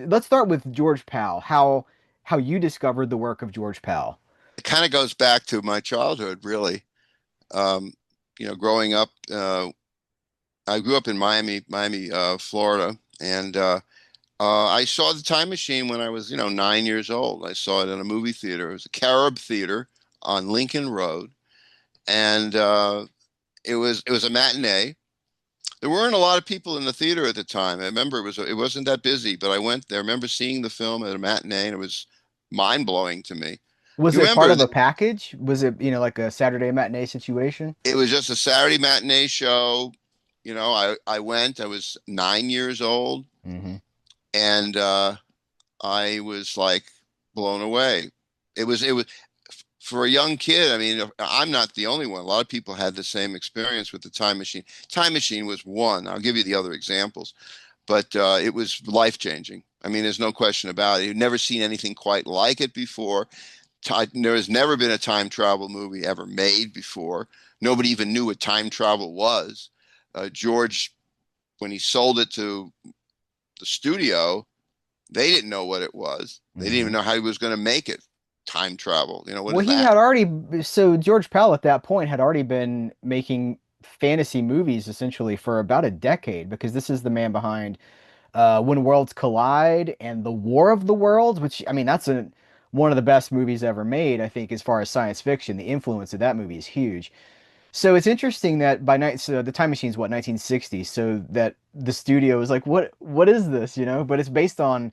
let's start with George Pal. How you discovered the work of George Pal. It kind of goes back to my childhood, really. Um, growing up, I grew up in Miami, Florida, and I saw the Time Machine when I was, 9 years old. I saw it in a movie theater. It was a Carib Theater on Lincoln Road, and it was a matinee. There weren't a lot of people in the theater at the time. I remember it wasn't that busy, but I went there. I remember seeing the film at a matinee, and it was mind blowing to me. Was You it part remember of a package? Was it, like a Saturday matinee situation? it was just a Saturday matinee show. I went. I was 9 years old, Hmm. and I was like blown away. It was for a young kid. I mean, I'm not the only one. A lot of people had the same experience with the Time Machine. Time Machine was one. I'll give you the other examples, but it was life changing. I mean, there's no question about it. You've never seen anything quite like it before. There has never been a time travel movie ever made before. Nobody even knew what time travel was. George, when he sold it to the studio, they didn't know what it was. They didn't even Hmm. know how he was going to make it. Time travel. What Well, is he that? had already, so George Pal at that point had already been making fantasy movies essentially for about a decade because this is the man behind When Worlds Collide and The War of the Worlds, which, I mean, one of the best movies ever made, I think, as far as science fiction. The influence of that movie is huge. So it's interesting that so the Time Machine's what, 1960, so that the studio is like, what is this, But it's based on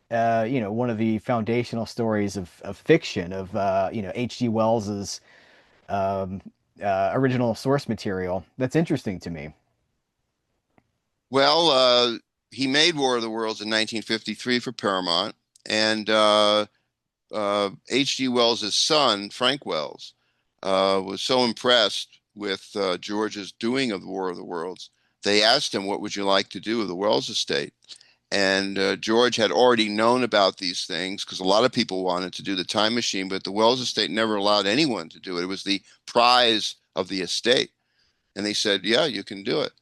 one of the foundational stories of fiction of H.G. Wells's um, original source material. That's interesting to me. Well, he made War of the Worlds in 1953 for Paramount, and H.G. Wells' son, Frank Wells, was so impressed with George's doing of the War of the Worlds. They asked him, "What would you like to do with the Wells estate?" And George had already known about these things because a lot of people wanted to do the time machine, but the Wells estate never allowed anyone to do it. It was the prize of the estate. And they said, "Yeah, you can do it."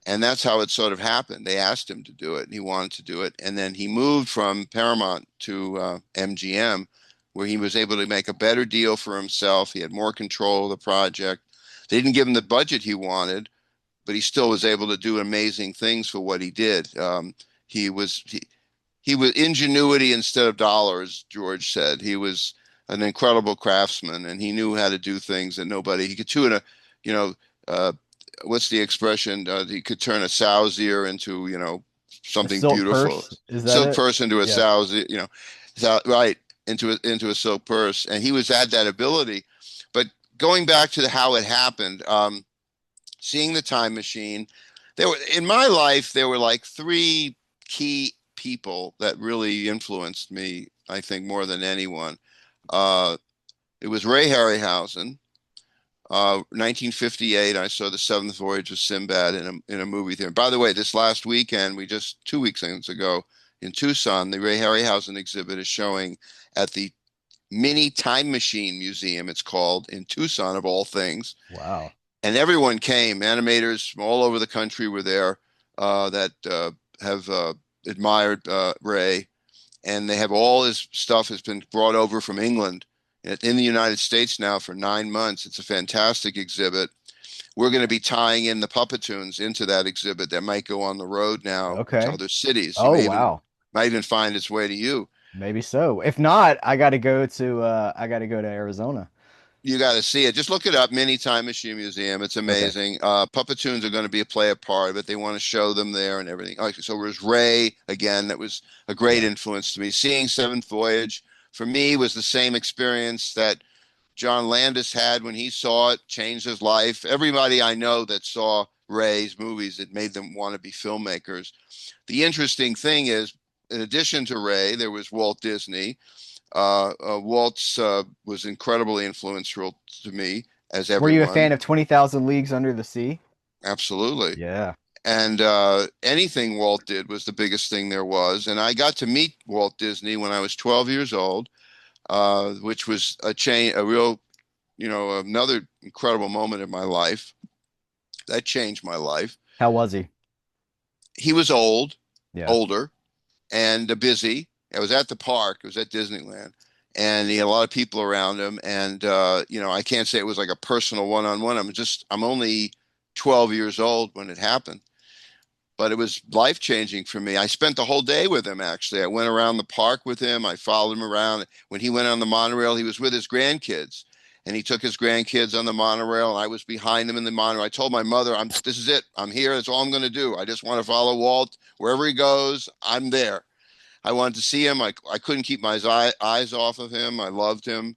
And that's how it sort of happened. They asked him to do it, and he wanted to do it. And then he moved from Paramount to MGM, where he was able to make a better deal for himself. He had more control of the project. They didn't give him the budget he wanted, but he still was able to do amazing things for what he did. He was he was ingenuity instead of dollars, George said. He was an incredible craftsman, and he knew how to do things that nobody. He could turn a, you know, uh, what's the expression? He could turn a sow's ear into, A something silk beautiful. purse, is that Silk it? purse into a Yeah. sow's, right into a silk purse, and he was had that ability. But going back to how it happened, seeing the time machine, there were in my life there were like three key people that really influenced me. I think more than anyone. Uh, it was Ray Harryhausen. 1958, I saw the Seventh Voyage of Sinbad in a movie theater. By the way, this last weekend, we just 2 weeks ago in Tucson, the Ray Harryhausen exhibit is showing at the Mini Time Machine Museum. It's called in Tucson, of all things, Wow. and everyone came. Animators from all over the country were there that have admired Ray, and they have all his stuff has been brought over from England. It's in the United States now for 9 months. It's a fantastic exhibit. We're going to be tying in the Puppetoons into that exhibit that might go on the road now to Okay. other cities. You Oh, may even wow. might even find its way to you. Maybe so. If not, I got to go to Arizona. You got to see it. Just look it up, Mini Time Machine Museum. It's Okay. amazing. Puppetoons are going to be play a part of it. They want to show them there and everything. Okay, so it was Ray again. That was a great Yeah. influence to me. Seeing Seventh Voyage for me was the same experience that John Landis had when he saw it. Changed his life. Everybody I know that saw Ray's movies, it made them want to be filmmakers. The interesting thing is, in addition to Ray, there was Walt Disney. Waltz was incredibly influential to me, as Were you a fan everyone. of 20,000 Leagues Under the Sea? Absolutely. Yeah. And anything Walt did was the biggest thing there was. And I got to meet Walt Disney when I was 12 years old, which was a real, another incredible moment in my life. That changed my life. How was he? He was Yeah. older, and busy. I was at the park. It was at Disneyland, and he had a lot of people around him. And I can't say it was like a personal one-on-one. I'm only 12 years old when it happened, but it was life-changing for me. I spent the whole day with him, actually. I went around the park with him. I followed him around. When he went on the monorail, he was with his grandkids. And he took his grandkids on the monorail, and I was behind him in the monorail. I told my mother, this is it. I'm here. That's all I'm going to do. I just want to follow Walt. Wherever he goes, I'm there. I wanted to see him. I couldn't keep my eyes off of him. I loved him.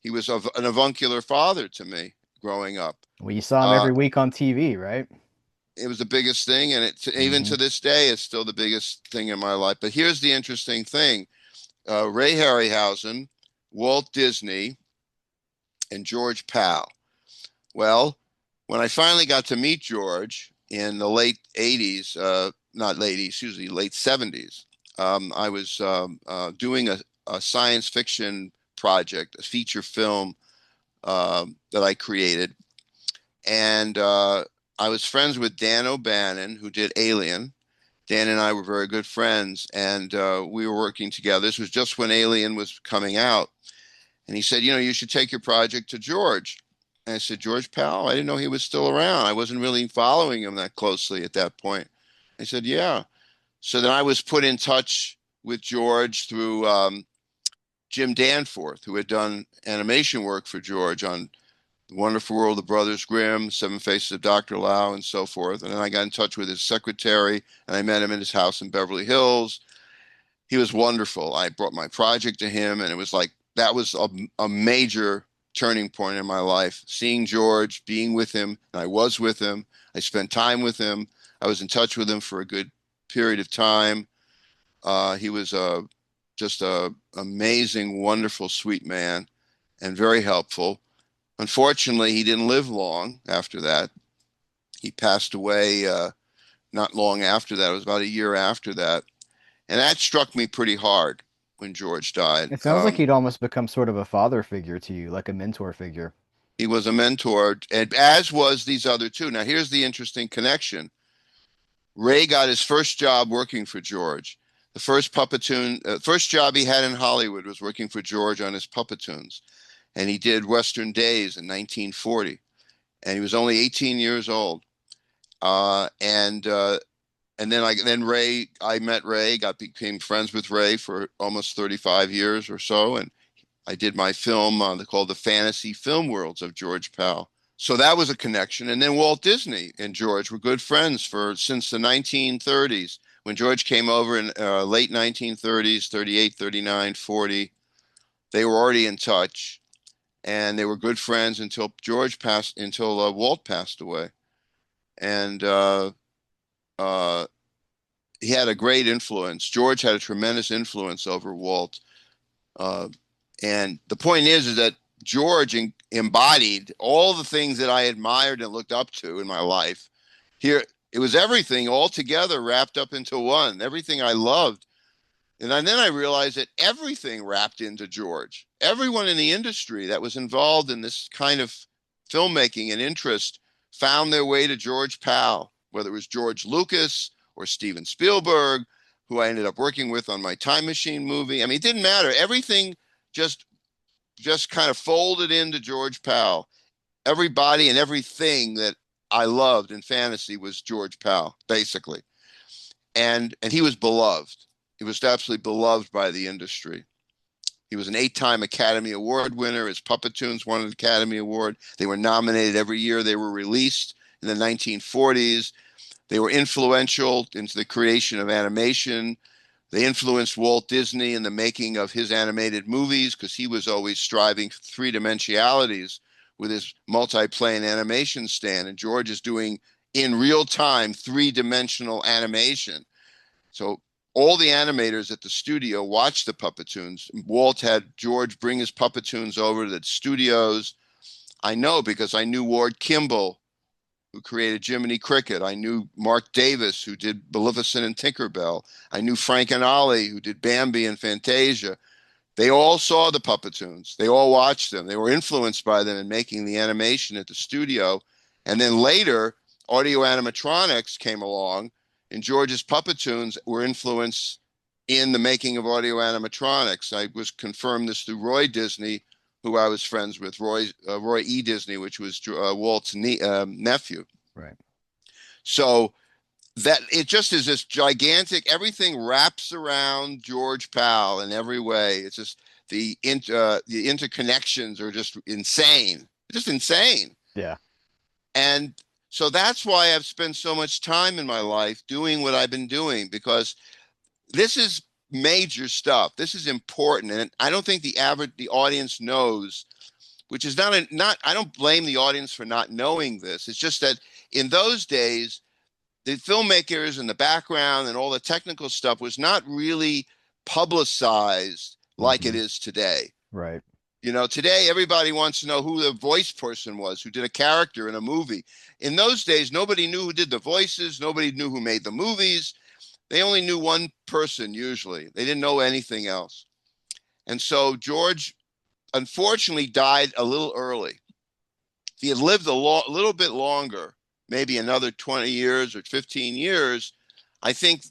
He was an avuncular father to me growing up. Well, you saw him Uh, every week on TV, right? it was the biggest thing, and even Hmm. to this day, it's still the biggest thing in my life. But here's the interesting thing: Ray Harryhausen, Walt Disney, and George Pal. Well, when I finally got to meet George in the late '80s, not late '80s, excuse me, late '70s, I was doing a science fiction project, a feature film that I created, and I was friends with Dan O'Bannon, who did Alien. Dan and I were very good friends, and we were working together. This was just when Alien was coming out, and he said, you should take your project to George. And I said, George Powell? I didn't know he was still around. I wasn't really following him that closely at that point. I said, yeah. So then I was put in touch with George through Jim Danforth, who had done animation work for George on The Wonderful World of Brothers Grimm, Seven Faces of Dr. Lau, and so forth. And then I got in touch with his secretary, and I met him in his house in Beverly Hills. He was wonderful. I brought my project to him, and it was like that was a major turning point in my life. Seeing George, being with him, and I was with him. I spent time with him. I was in touch with him for a good period of time. He was just a amazing, wonderful, sweet man, and very helpful. Unfortunately, he didn't live long after that. He passed away not long after that. It was about a year after that. And that struck me pretty hard when George died. It sounds like he'd almost become sort of a father figure to you, like a mentor figure. He was a mentor, and as was these other two. Now, here's the interesting connection. Ray got his first job working for George. The first job he had in Hollywood was working for George on his Puppetoons. And he did Western Days in 1940. And he was only 18 years old. And then I met Ray, became friends with Ray for almost 35 years or so, and I did my film called The Fantasy Film Worlds of George Pal. So that was a connection. And then Walt Disney and George were good friends since the 1930s. When George came over in late 1930s, 38, 39, 40, they were already in touch, and they were good friends until Walt passed away. And uh, he had a great influence. George had a tremendous influence over Walt. Uh, and the point is that George embodied all the things that I admired and looked up to in my life. Here, it was everything all together wrapped up into one, everything I loved. Then I realized that everything wrapped into George. Everyone in the industry that was involved in this kind of filmmaking and interest found their way to George Pal, whether it was George Lucas or Steven Spielberg, who I ended up working with on my Time Machine movie. I mean, it didn't matter. Everything just just kind of folded into George Pal. Everybody and everything that I loved in fantasy was George Pal, basically. And he was beloved. He was absolutely beloved by the industry. He was an 8-time Academy Award winner. His Puppetoons won an Academy Award. They were nominated every year they were released in the 1940s. They were influential into the creation of animation. They influenced Walt Disney in the making of his animated movies because he was always striving for three-dimensionalities with his multi-plane animation stand. And George is doing in real time three-dimensional animation. So all the animators at the studio watched the Puppetoons. Walt had George bring his Puppetoons over to the studios. I know because I knew Ward Kimball, who created Jiminy Cricket. I knew Mark Davis, who did Maleficent and Tinkerbell. I knew Frank and Ollie, who did Bambi and Fantasia. They all saw the Puppetoons. They all watched them. They were influenced by them in making the animation at the studio. And then later, audio animatronics came along, and George's Puppetoons were influenced in the making of audio animatronics. I was confirmed this through Roy Disney, who I was friends with, Roy E. Disney, which was Walt's nephew. Right. So that it just is this gigantic, everything wraps around George Pal in every way. It's just the interconnections are just insane, just insane. Yeah. And so that's why I've spent so much time in my life doing what I've been doing, because this is major stuff. This is important, and I don't think the audience knows, which is not. I don't blame the audience for not knowing this. It's just that in those days, the filmmakers and the background and all the technical stuff was not really publicized like it Hmm. is today. Right. Today everybody wants to know who the voice person was who did a character in a movie. In those days, nobody knew who did the voices, nobody knew who made the movies. They only knew one person usually. They didn't know anything else. And so George unfortunately died a little early. If he had lived little bit longer, maybe another 20 years or 15 years, I think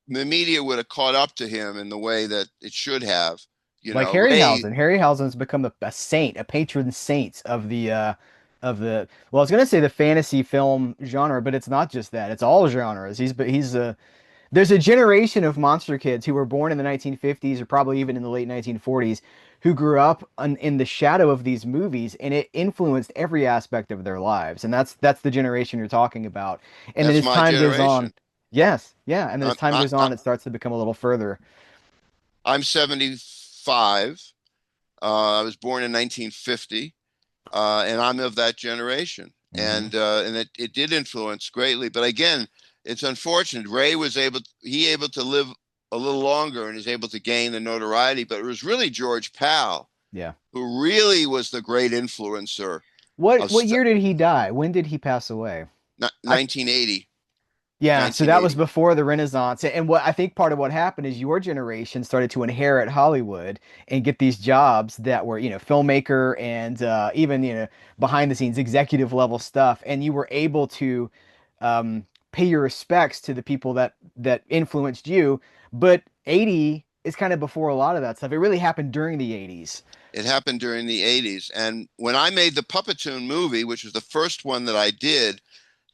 the media would have caught up to him in the way that it should have. Like Ray, Harryhausen. Harryhausen's become a saint, a patron saint of the well, I was gonna say the fantasy film genre, but it's not just that. It's all genres. He's there's a generation of monster kids who were born in the 1950s or probably even in the late 1940s who grew up in the shadow of these movies, and it influenced every aspect of their lives. And that's the generation you're talking about. And then that's as my time goes on, generation. yes, yeah, and then as I'm, time I, goes I, on, it starts to become a little further. I'm 75. I was born in 1950, and I'm of that generation. Hmm. And it did influence greatly. But again, it's unfortunate. Ray was able to live a little longer and is able to gain the notoriety. But it was really George Pal Yeah. who really was the great influencer What of what year did he die? When did he pass away? I 1980. Yeah, so that was 1980. before the Renaissance. And what I think part of what happened is your generation started to inherit Hollywood and get these jobs that were, filmmaker and even, behind the scenes executive level stuff. And you were able to pay your respects to the people that influenced you. But 80 is kind of before a lot of that stuff. It really happened during the 80s. It happened during the 80s. And when I made the Puppetoon movie, which was the first one that I did,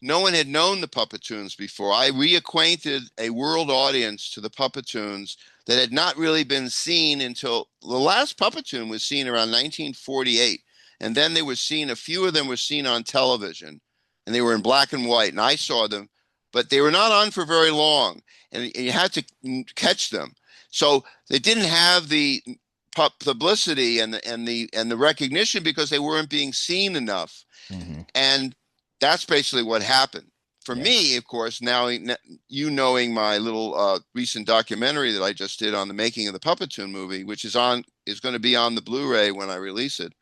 no one had known the Puppetoons before. I reacquainted a world audience to the Puppetoons that had not really been seen until the last Puppetoon was seen around 1948. And then they were seen, a few of them were seen on television, and they were in black and white. And I saw them, but they were not on for very long, and you had to catch them. So they didn't have the publicity and the recognition because they weren't being seen enough. Hmm. And that's basically what happened. For Yeah. me, of course, now you knowing my little recent documentary that I just did on the making of the Puppetoon movie, which is going to be on the Blu-ray when I release it.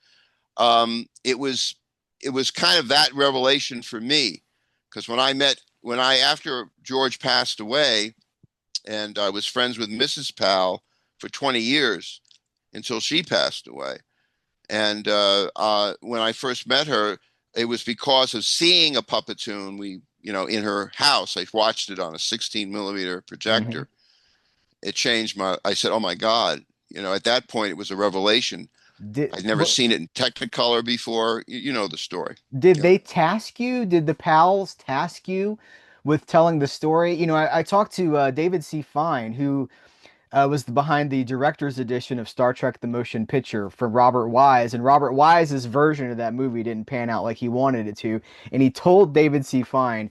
It was kind of that revelation for me, because after George passed away, and I was friends with Mrs. Powell for 20 years until she passed away. And when I first met her, it was because of seeing a Puppetoon. In her house, I watched it on a 16 millimeter Hmm. projector. It changed I said, oh my God. At that point, it was a revelation. Did I'd never what seen it in Technicolor before. You know the story. Did Yeah. they task you? Did the pals task you with telling the story? I talked to David C. Fine, who was behind the director's edition of Star Trek: The Motion Picture for Robert Wise, and Robert Wise's version of that movie didn't pan out like he wanted it to, and he told David C. Fine,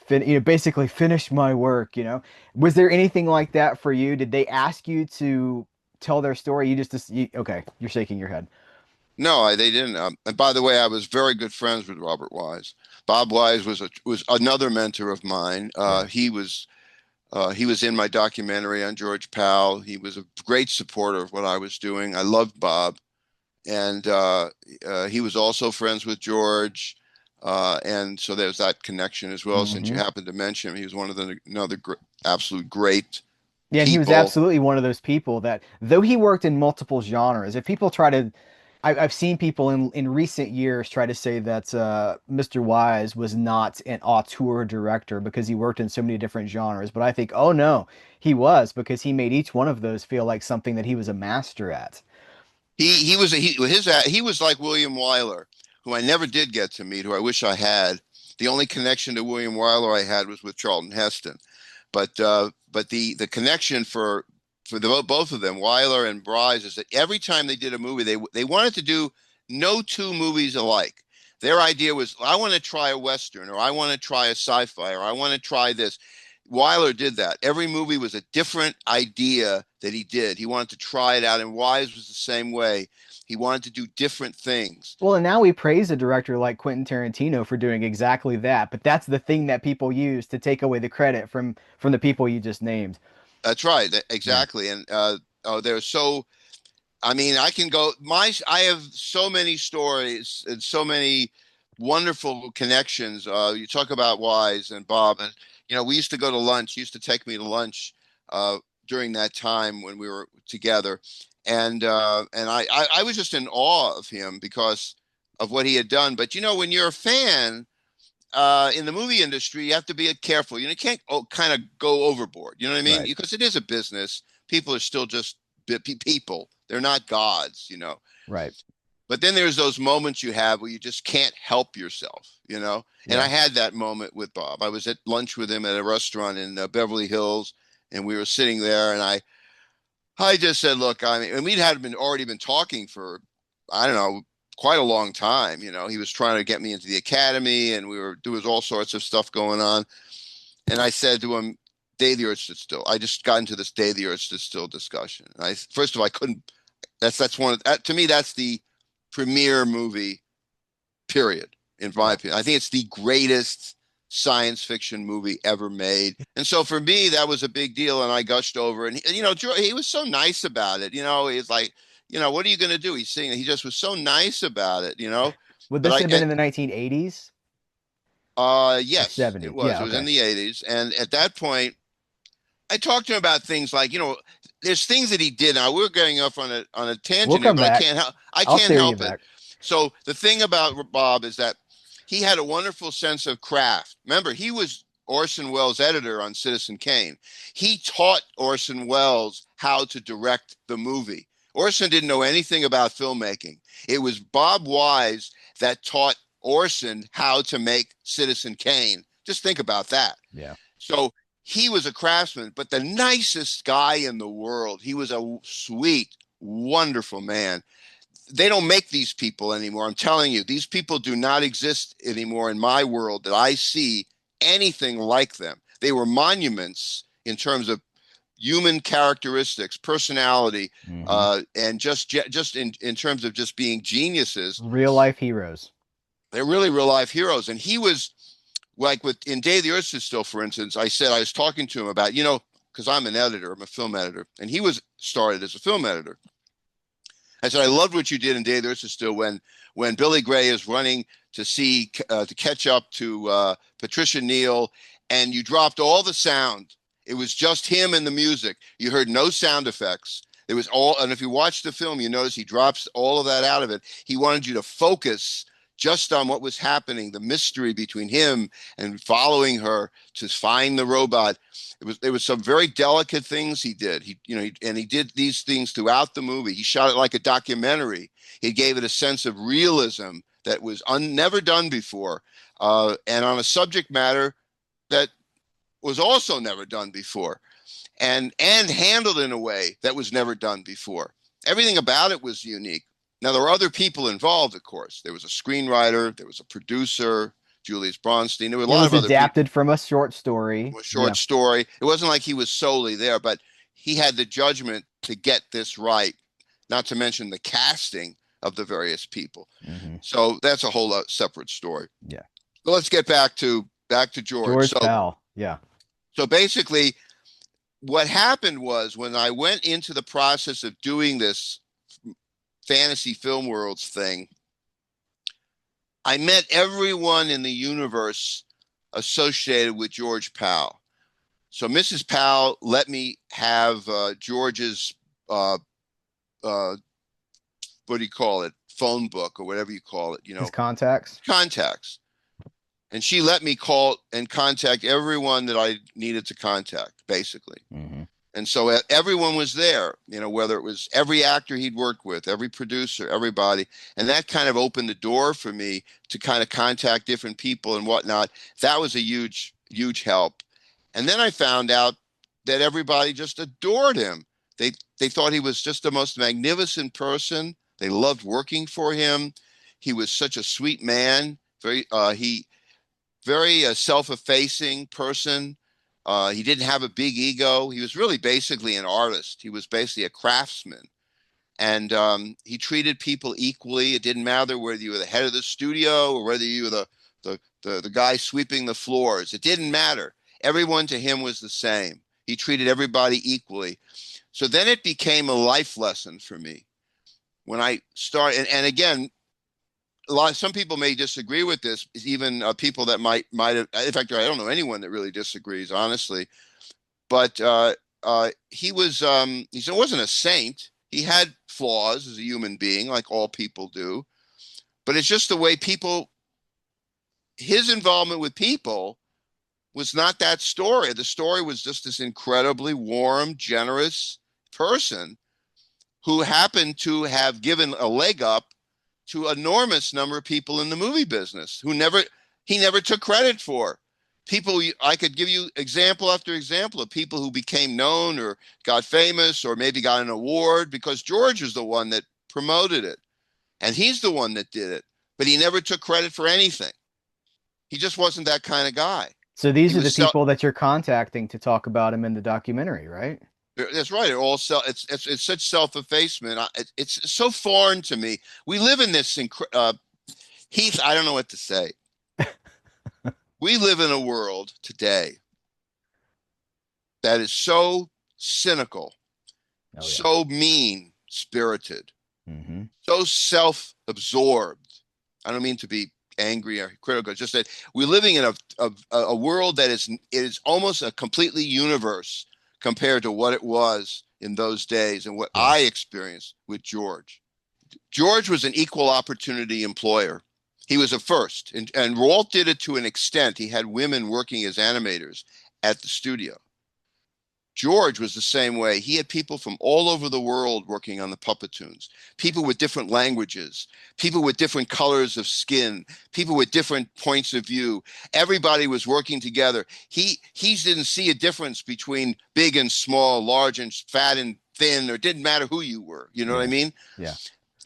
basically finish my work. Was there anything like that for you? Did they ask you to tell their story? Okay, you're shaking your head. No, they didn't. And by the way, I was very good friends with Robert Wise. Bob Wise was another mentor of mine. Yeah. He was in my documentary on George Pal. He was a great supporter of what I was doing. I loved Bob, and he was also friends with George, and so there's that connection as well. Since you Hmm. happened to mention him, he was one of the another absolute great Yeah, and he was people. absolutely one of those people that, though he worked in multiple genres, if people try to I've seen people in recent years try to say that Mr. Wise was not an auteur director because he worked in so many different genres. But I think, oh no, he was because he made each one of those feel like something that he was a master at. He was like William Wyler, who I never did get to meet, who I wish I had. The only connection to William Wyler I had was with Charlton Heston, but the connection for both of them, Wyler and Bryce, is that every time they did a movie, they wanted to do no two movies alike. Their idea was, I want to try a Western, or I want to try a sci-fi, or I want to try this. Wyler did that. Every movie was a different idea that he did. He wanted to try it out, and Wise was the same way. He wanted to do different things. Well, and now we praise a director like Quentin Tarantino for doing exactly that. But that's the thing that people use to take away the credit from the people you just named. That's right, Yeah. exactly. And oh, they're so. I mean, I can go. I have so many stories and so many wonderful connections. You talk about Wise and Bob, and we used to go to lunch. He used to take me to lunch uh, during that time when we were together, and I was just in awe of him because of what he had done. But when you're a fan in the movie industry, you have to be careful. You can't kind of go overboard. You know what I mean? Right. Because it is a business. People are still just people. They're not gods. Right. But then there's those moments you have where you just can't help yourself. And I Yeah. had that moment with Bob. I was at lunch with him at a restaurant in Beverly Hills, and we were sitting there, and I just said, look, I mean, and we'd had been already been talking for, I don't know, quite a long time. He was trying to get me into the academy, and there was all sorts of stuff going on. And I said to him, Day the Earth Stood Still. I just got into this Day the Earth Stood Still discussion. And first of all, I couldn't, that's one of, that, to me, that's the premier movie, period, in my Yeah. opinion. I think it's the greatest science fiction movie ever made. And so for me, that was a big deal. And I gushed over. And, he was so nice about it. He's like, what are you going to do? He's saying he just was so nice about it. Would But this have been in the 1980s or yes, it 70s? was. Yeah, It was in okay. the 80s. And at that point, I talked to him about things like, there's things that he did. Now we're going off on a We'll tangent here, come but I back. can't help I I'll can't steer you help it. back. So the thing about Bob is that he had a wonderful sense of craft. Remember, he was Orson Welles' editor on Citizen Kane. He taught Orson Welles how to direct the movie. Orson didn't know anything about filmmaking. It was Bob Wise that taught Orson how to make Citizen Kane. Just think about that. Yeah. So he was a craftsman, but the nicest guy in the world. He was a sweet, wonderful man. They don't make these people anymore. I'm telling you, these people do not exist anymore in my world that I see anything like them. They were monuments in terms of human characteristics, personality, Hmm. and just in terms of just being geniuses. Real life heroes. They're really real life heroes. And he was like with in Day of the Earth Is Still, for instance. I said I was talking to him about because I'm an editor, I'm a film editor, and he was started as a film editor. I said I loved what you did in Day of the Earth Is Still when Billy Gray is running to catch up to Patricia Neal, and you dropped all the sound. It was just him and the music. You heard no sound effects. It was all, and if you watch the film, you notice he drops all of that out of it. He wanted you to focus just on what was happening, the mystery between him and following her to find the robot. There was some very delicate things he did. He did these things throughout the movie. He shot it like a documentary. He gave it a sense of realism that was never done before, and on a subject matter that was also never done before, and handled in a way that was never done before. Everything about it was unique. Now there were other people involved, of course. There was a screenwriter, there was a producer, Julius Bronstein. There were a It lot was of other people. adapted from a short story. A short Yeah. story. It wasn't like he was solely there, but he had the judgment to get this right. Not to mention the casting of the various people. Hmm. So that's a whole separate story. Yeah. But let's get back to George. George So Pal. Yeah. basically, what happened was when I went into the process of doing this fantasy film worlds thing, I met everyone in the universe associated with George Pal. So Mrs. Powell let me have George's uh, what do you call it? phone book or whatever you call it, His contacts. contacts. And she let me call and contact everyone that I needed to contact, basically. Hmm. And so everyone was there, whether it was every actor he'd worked with, every producer, everybody. And that kind of opened the door for me to kind of contact different people and whatnot. That was a huge, huge help. And then I found out that everybody just adored him. They thought he was just the most magnificent person. They loved working for him. He was such a sweet man. He very self-effacing person. He didn't have a big ego. He was really basically an artist. He was basically a craftsman. And he treated people equally. It didn't matter whether you were the head of the studio or whether you were the guy sweeping the floors. It didn't matter. Everyone to him was the same. He treated everybody equally. So then it became a life lesson for me when I started. And again, some people may disagree with this, even people that might have. In fact, I don't know anyone that really disagrees, honestly. But he wasn't a saint. He had flaws as a human being, like all people do. But it's just the way people. His involvement with people was not that story. The story was just this incredibly warm, generous person who happened to have given a leg up to an enormous number of people in the movie business who he never took credit for. People, I could give you example after example of people who became known or got famous or maybe got an award because George was the one that promoted it. And he's the one that did it. But he never took credit for anything. He just wasn't that kind of guy. So He these are the was self. people that you're contacting to talk about him in the documentary, right? That's right. It's such self-effacement. It's so foreign to me. We live in this Heath. I don't know what to say. We live in a world today that is so cynical, Oh yeah. so mean-spirited, Hmm. so self-absorbed. I don't mean to be angry or critical. It's just that we're living in a world that is almost a completely universe compared to what it was in those days and what Yeah. I experienced with George. George was an equal opportunity employer. He was a first, and Walt did it to an extent. He had women working as animators at the studio. George was the same way. He had people from all over the world working on the Puppetoons, people with different languages, people with different colors of skin, people with different points of view. Everybody was working together. He didn't see a difference between big and small, large and fat and thin, or it didn't matter who you were. You know what I Yeah. mean? Yeah.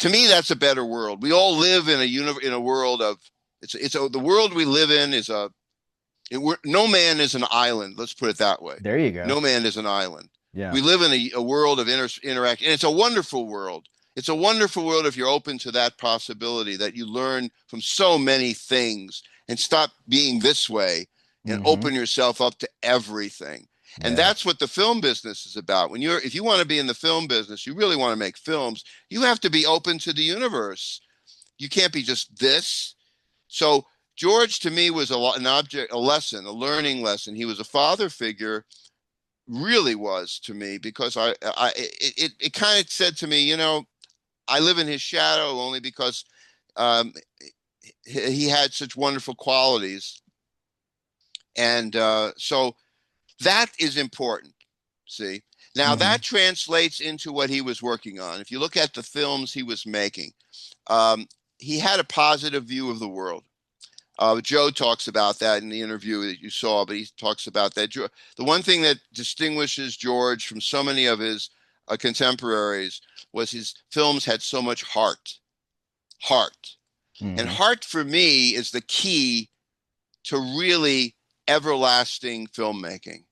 To me, that's a better world. We all live in a world of the world we live in is no man is an island. Let's put it that way. There you go. No man is an island. Yeah. We live in a world of interaction, and it's a wonderful world. It's a wonderful world if you're open to that possibility that you learn from so many things and stop being this way and Hmm. open yourself up to everything. And Yeah. that's what the film business is about. If you want to be in the film business, you really want to make films, you have to be open to the universe. You can't be just this. So George to me was an object, a lesson, a learning lesson. He was a father figure, really was to me because it kind of said to me, I live in his shadow only because um, he had such wonderful qualities, and so that is important. See, now Hmm. that translates into what he was working on. If you look at the films he was making, um, he had a positive view of the world. Joe talks about that in the interview that you saw, but he talks about that. The one thing that distinguishes George from so many of his contemporaries was his films had so much heart. Heart. And Hmm. heart for me is the key to really everlasting filmmaking.